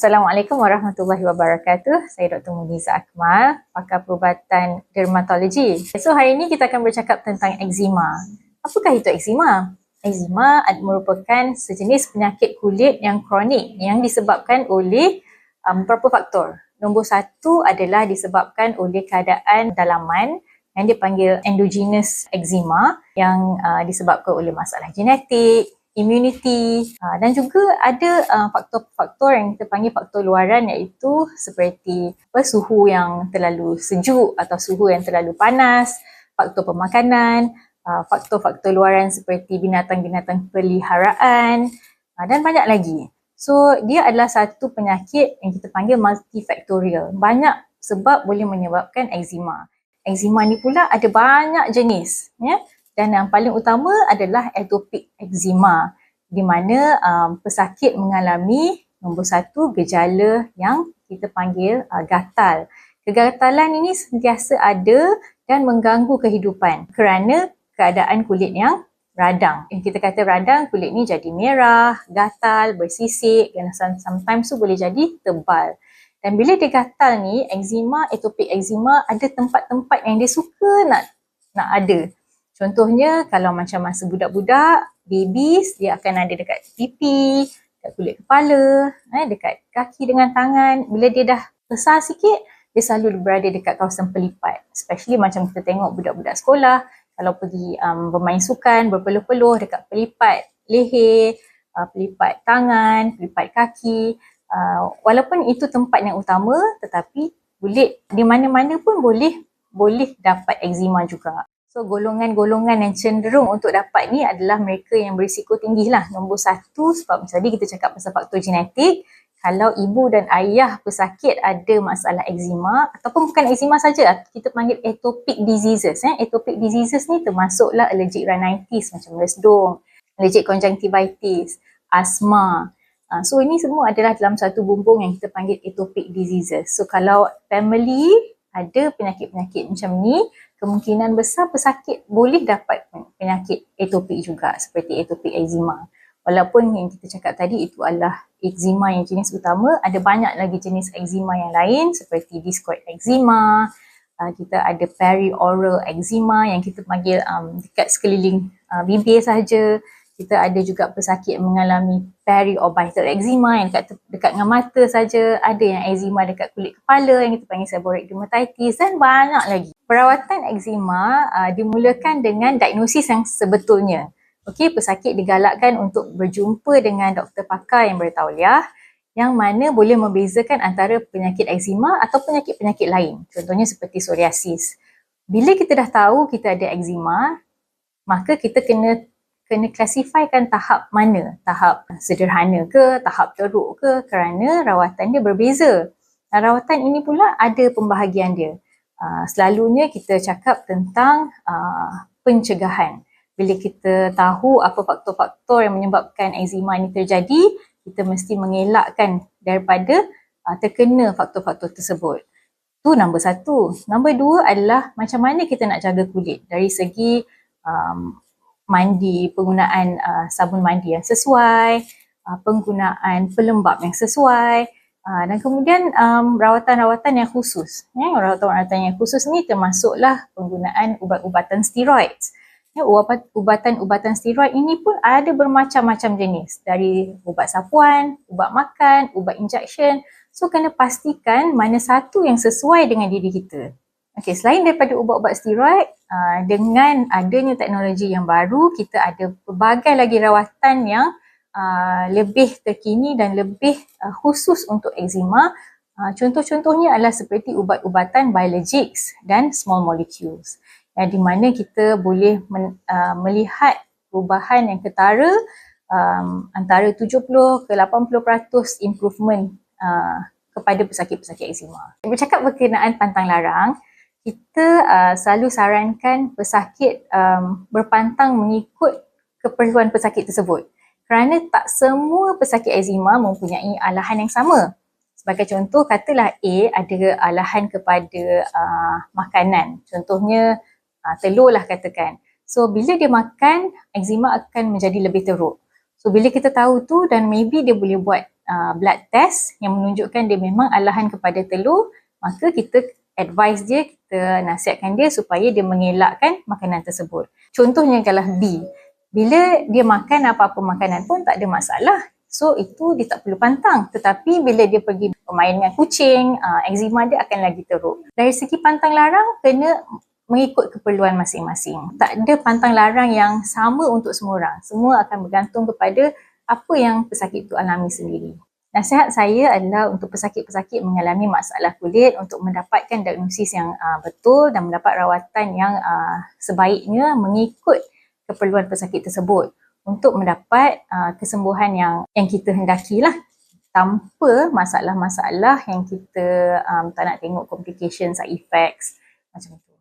Assalamualaikum warahmatullahi wabarakatuh. Saya Dr. Muniza Akmal, pakar perubatan dermatologi. So hari ini kita akan bercakap tentang eczema. Apakah itu eczema? Eczema merupakan sejenis penyakit kulit yang kronik yang disebabkan oleh beberapa faktor. Nombor satu adalah disebabkan oleh keadaan dalaman yang dipanggil endogenous eczema yang disebabkan oleh masalah genetik, immunity, dan juga ada faktor-faktor yang kita panggil faktor luaran, iaitu seperti suhu yang terlalu sejuk atau suhu yang terlalu panas, faktor pemakanan, faktor-faktor luaran seperti binatang-binatang peliharaan, dan banyak lagi. So dia adalah satu penyakit yang kita panggil multifaktorial. Banyak sebab boleh menyebabkan eczema. Eczema ni pula ada banyak jenis, ya. Dan yang paling utama adalah atopic eczema, di mana pesakit mengalami nombor satu gejala yang kita panggil gatal. Kegatalan ini sentiasa ada dan mengganggu kehidupan kerana keadaan kulit yang radang. Kita kata radang, kulit ni jadi merah, gatal, bersisik, dan sometimes tu boleh jadi tebal. Dan bila dia gatal ni, eczema, atopic eczema, ada tempat-tempat yang dia suka nak ada. Contohnya kalau macam masa budak-budak, babies, dia akan ada dekat pipi, dekat kulit kepala, dekat kaki dengan tangan. Bila dia dah besar sikit, dia selalu berada dekat kawasan pelipat. Especially macam kita tengok budak-budak sekolah, kalau pergi bermain sukan, berpeluh-peluh dekat pelipat leher, pelipat tangan, pelipat kaki. Walaupun itu tempat yang utama, tetapi kulit di mana-mana pun boleh dapat eczema juga. So golongan-golongan yang cenderung untuk dapat ni adalah mereka yang berisiko tinggi lah. Nombor satu, sebab tadi kita cakap pasal faktor genetik. Kalau ibu dan ayah pesakit ada masalah eczema, ataupun bukan eczema saja, kita panggil atopic diseases. Atopic diseases ni termasuklah allergic rhinitis macam resdung, allergic conjunctivitis, asma. So ini semua adalah dalam satu bumbung yang kita panggil atopic diseases. So kalau family ada penyakit-penyakit macam ni, kemungkinan besar pesakit boleh dapat penyakit atopik juga, seperti atopic eczema. Walaupun yang kita cakap tadi itu adalah eczema yang jenis utama, ada banyak lagi jenis eczema yang lain seperti discoid eczema, kita ada perioral eczema yang kita panggil dekat sekeliling bibir saja. Kita ada juga pesakit yang mengalami periorbital eczema yang dekat dengan mata saja. Ada yang eczema dekat kulit kepala yang kita panggil seborrheic dermatitis, dan banyak lagi. Perawatan eczema dimulakan dengan diagnosis yang sebetulnya. Okey, pesakit digalakkan untuk berjumpa dengan doktor pakar yang bertauliah yang mana boleh membezakan antara penyakit eczema atau penyakit-penyakit lain. Contohnya seperti psoriasis. Bila kita dah tahu kita ada eczema, maka kita kena klasifikasikan tahap mana, tahap sederhana ke, tahap teruk ke, kerana rawatan dia berbeza. Dan rawatan ini pula ada pembahagian dia. Selalunya kita cakap tentang pencegahan. Bila kita tahu apa faktor-faktor yang menyebabkan eczema ini terjadi, kita mesti mengelakkan daripada terkena faktor-faktor tersebut. Itu nombor satu. Nombor dua adalah macam mana kita nak jaga kulit dari segi mandi, penggunaan sabun mandi yang sesuai, penggunaan pelembap yang sesuai, dan kemudian rawatan-rawatan yang khusus. Rawatan-rawatan yang khusus ni termasuklah penggunaan ubat-ubatan steroid. Ubatan-ubatan steroid ini pun ada bermacam-macam jenis, dari ubat sapuan, ubat makan, ubat injection. So kena pastikan mana satu yang sesuai dengan diri kita. Okey, selain daripada ubat-ubat steroid, dengan adanya teknologi yang baru, kita ada pelbagai lagi rawatan yang lebih terkini dan lebih khusus untuk eczema. Contoh-contohnya adalah seperti ubat-ubatan biologics dan small molecules, di mana kita boleh melihat perubahan yang ketara antara 70 ke 80% improvement kepada pesakit-pesakit eczema. Bercakap berkenaan pantang larang, kita selalu sarankan pesakit berpantang mengikut keperluan pesakit tersebut. Kerana tak semua pesakit eczema mempunyai alahan yang sama. Sebagai contoh, katalah A ada alahan kepada makanan. Contohnya telur lah katakan. So bila dia makan, eczema akan menjadi lebih teruk. So bila kita tahu tu, dan maybe dia boleh buat blood test yang menunjukkan dia memang alahan kepada telur, maka kita advise dia, kita nasihatkan dia supaya dia mengelakkan makanan tersebut. Contohnya kalau B, bila dia makan apa-apa makanan pun tak ada masalah. So itu dia tak perlu pantang. Tetapi bila dia pergi bermain dengan kucing, eczema dia akan lagi teruk. Dari segi pantang larang, kena mengikut keperluan masing-masing. Tak ada pantang larang yang sama untuk semua orang. Semua akan bergantung kepada apa yang pesakit itu alami sendiri. Nasihat saya adalah untuk pesakit-pesakit mengalami masalah kulit untuk mendapatkan diagnosis yang betul dan mendapat rawatan yang sebaiknya mengikut keperluan pesakit tersebut untuk mendapat kesembuhan yang kita hendakilah, tanpa masalah-masalah yang kita tak nak tengok complications, side effects macam itu.